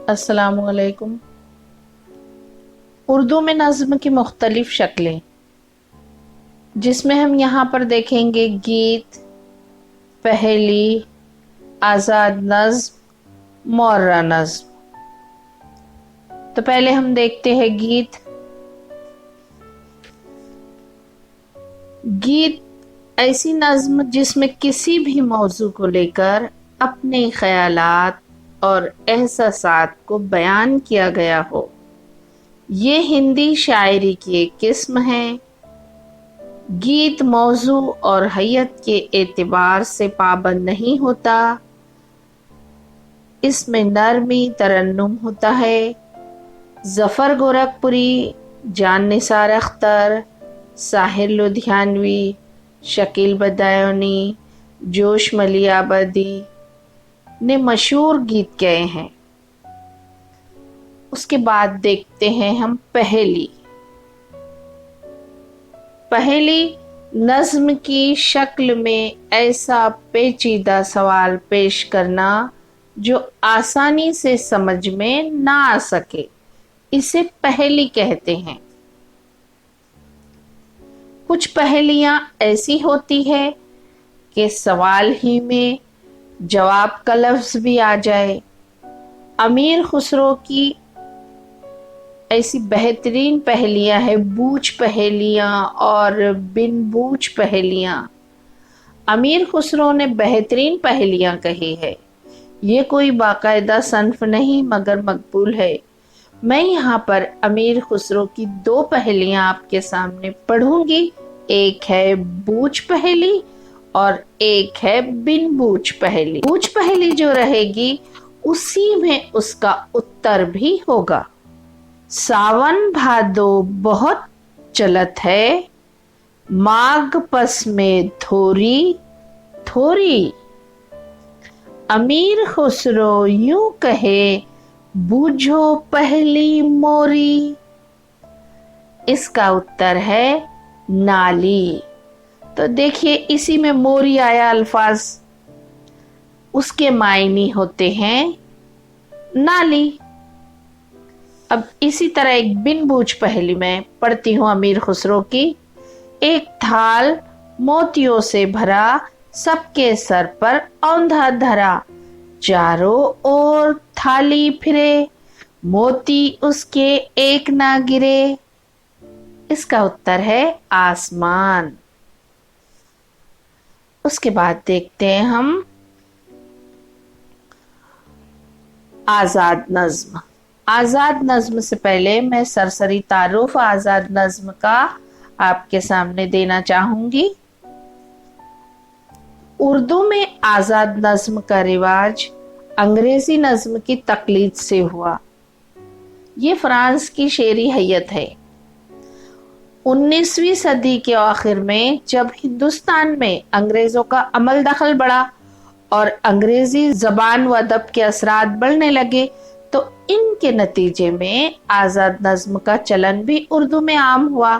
अस्सलाम वालेकुम। उर्दू में नज़्म की मुख्तलिफ शक्लें, जिसमें हम यहाँ पर देखेंगे गीत, पहेली, आज़ाद नज़्म, मुअर्रा नज़्म। तो पहले हम देखते हैं गीत। गीत ऐसी नज़्म जिसमें किसी भी मौजू को लेकर अपने ख्यालात और एहसासात को बयान किया गया हो। ये हिंदी शायरी की एक किस्म है। गीत मौजू और हैयत के एतबार से पाबंद नहीं होता। इसमें नरमी तरन्नुम होता है। ज़फ़र गोरखपुरी, जान निसार अख्तर, साहिर लुधियानवी, शकील बदायूनी, जोश मलियाबादी ने मशहूर गीत गए हैं। उसके बाद देखते हैं हम पहेली। पहेली नज़्म की शक्ल में ऐसा पेचीदा सवाल पेश करना जो आसानी से समझ में ना आ सके, इसे पहेली कहते हैं। कुछ पहेलियां ऐसी होती है कि सवाल ही में जवाब का लफ्ज भी आ जाए। अमीर खुसरो की ऐसी बेहतरीन पहेलियां हैं, बूझ पहेलियां और बिन बूझ पहेलियां। अमीर खुसरो ने बेहतरीन पहेलियां कही है। ये कोई बाकायदा सन्फ नहीं मगर मकबूल है। मैं यहाँ पर अमीर खुसरो की दो पहेलियां आपके सामने पढ़ूंगी। एक है बूझ पहेली और एक है बिन बूझ पहेली। बूझ पहेली जो रहेगी उसी में उसका उत्तर भी होगा। सावन भादो बहुत चलत है, माघ पस में थोरी थोरी। अमीर खुसरो यूं कहे, बूझो पहली मोरी। इसका उत्तर है नाली। तो देखिए, इसी में मोरी आया अल्फाज, उसके मायने होते हैं नाली। अब इसी तरह एक बिन बूझ पहेली में पढ़ती हूँ अमीर खुसरो की। एक थाल मोतियों से भरा, सबके सर पर औंधा धरा। चारों ओर थाली फिरे, मोती उसके एक ना गिरे। इसका उत्तर है आसमान। उसके बाद देखते हैं हम आजाद नज्म। आजाद नज्म से पहले मैं सरसरी तारुफ आजाद नज्म का आपके सामने देना चाहूंगी। उर्दू में आजाद नज्म का रिवाज अंग्रेजी नज्म की तकलीद से हुआ। ये फ्रांस की शेरी हैयत है। 19वीं सदी के आखिर में जब हिंदुस्तान में अंग्रेजों का अमल दखल बढ़ा और अंग्रेजी जबान व अदब के असरात बढ़ने लगे, तो इनके नतीजे में आजाद नज्म का चलन भी उर्दू में आम हुआ।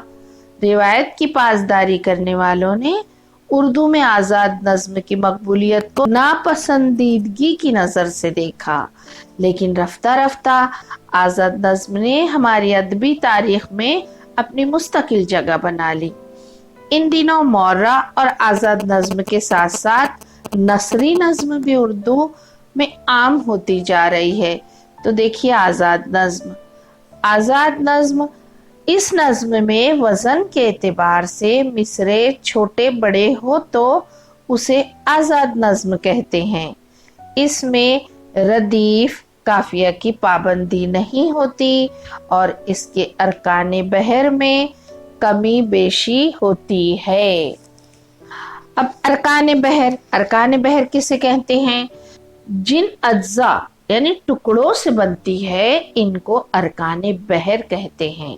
रिवायत की पासदारी करने वालों ने उर्दू में आजाद नज्म की मकबूलियत को नापसंदीदगी की नजर से देखा, लेकिन रफ्ता रफ्ता आजाद नज्म ने हमारी अदबी तारीख में अपनी मुस्तकिल जगह बना ली। इन दिनों मुअर्रा और आजाद नज्म के साथ साथ नसरी नज्म भी उर्दू में आम होती जा रही है। तो देखिए आजाद नज्म। आजाद नज्म, इस नज्म में वजन के एतबार से मिसरे छोटे बड़े हो तो उसे आजाद नज्म कहते हैं। इसमें रदीफ काफिया की पाबंदी नहीं होती और इसके अरकाने बहर में कमी बेशी होती है। अब अरकाने बहर किसे कहते हैं? जिन अज्जा यानी टुकड़ों से बनती है, इनको अरकाने बहर कहते हैं।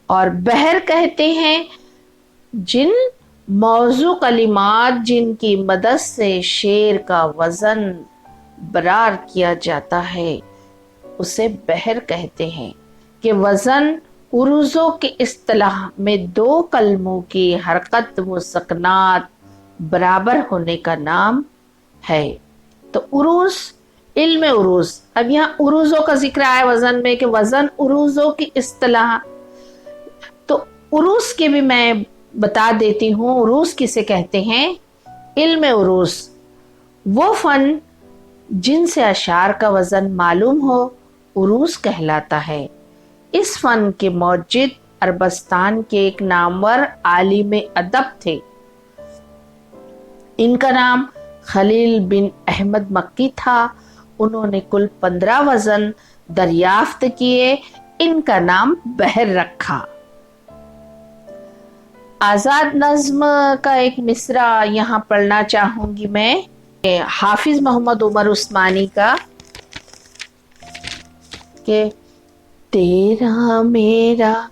और बहर कहते हैं जिन मौजू कलिमात जिनकी मदद से शेर का वजन बरार किया जाता है, उसे बहर कहते हैं। कि वजन उरूज़ों के इस्तिलाह में दो कलमों की हरकत व सकनात बराबर होने का नाम है। तो उरूज़ इल्म उरूज, अब यहाँ उरूजों का जिक्र आया वजन में कि वजन उरूजों की इस्तिलाह, तो उरूज के भी मैं बता देती हूँ। उरूज किसे कहते हैं? इल्म उरूज वो फन जिनसे अशार का वजन मालूम हो, उरूज कहलाता है। इस फन के मौजिद अरबस्तान के एक नामवर आलिम अदब थे। इनका नाम खलील बिन अहमद मक्की था। उन्होंने कुल 15 वजन दरियाफ्त किए। इनका नाम बहर रखा। आजाद नज्म का एक मिसरा यहाँ पढ़ना चाहूंगी मैं, हाफिज मोहम्मद उमर उस्मानी का, कि तेरा मेरा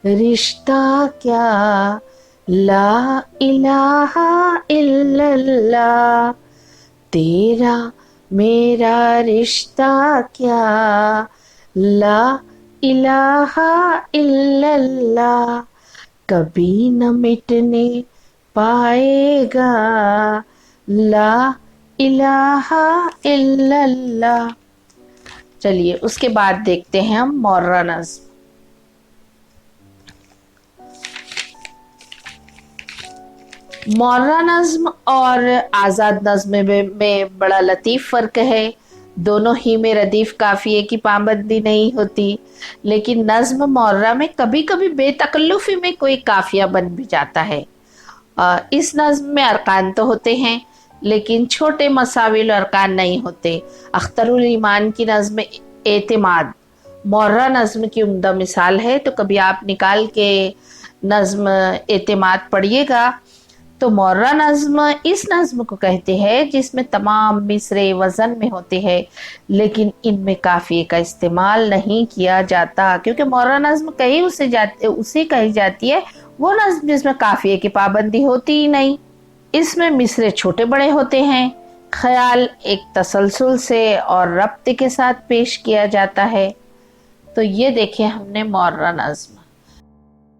रिश्ता क्या, ला इलाहा इल्लल्लाह, तेरा मेरा रिश्ता क्या, ला इलाहा इल्लल्लाह, कभी न मिटने पाएगा, ला इलाहा इल्लल्लाह। चलिए उसके बाद देखते हैं हम मौर्रा नज्म। मौर्रा नज्म और आजाद नज्म में बड़ा लतीफ फर्क है। दोनों ही में रदीफ काफिये की पाबंदी नहीं होती, लेकिन नज्म मौर्रा में कभी कभी बेतकल्लुफी में कोई काफिया बन भी जाता है। इस नज्म में अरकान तो होते हैं, लेकिन छोटे मसाविल अरकान नहीं होते। अख्तरुल ईमान की नज्म एतमाद मौर्रा नज्म की उम्दा मिसाल है। तो कभी आप निकाल के नज्म एतमाद पढ़िएगा। तो मौर्रा नज्म इस नज्म को कहते हैं जिसमें तमाम मिसरे वजन में होते हैं, लेकिन इनमें काफिये का इस्तेमाल नहीं किया जाता, क्योंकि मौर्रा नज्म कहीं उसे कही जाती है वो नज्म जिसमें काफिये की पाबंदी होती ही नहीं। इसमें मिसरे छोटे बड़े होते हैं, ख्याल एक तसलसल से और रब्त के साथ पेश किया जाता है। तो ये देखिए हमने मौर्रा नज्म।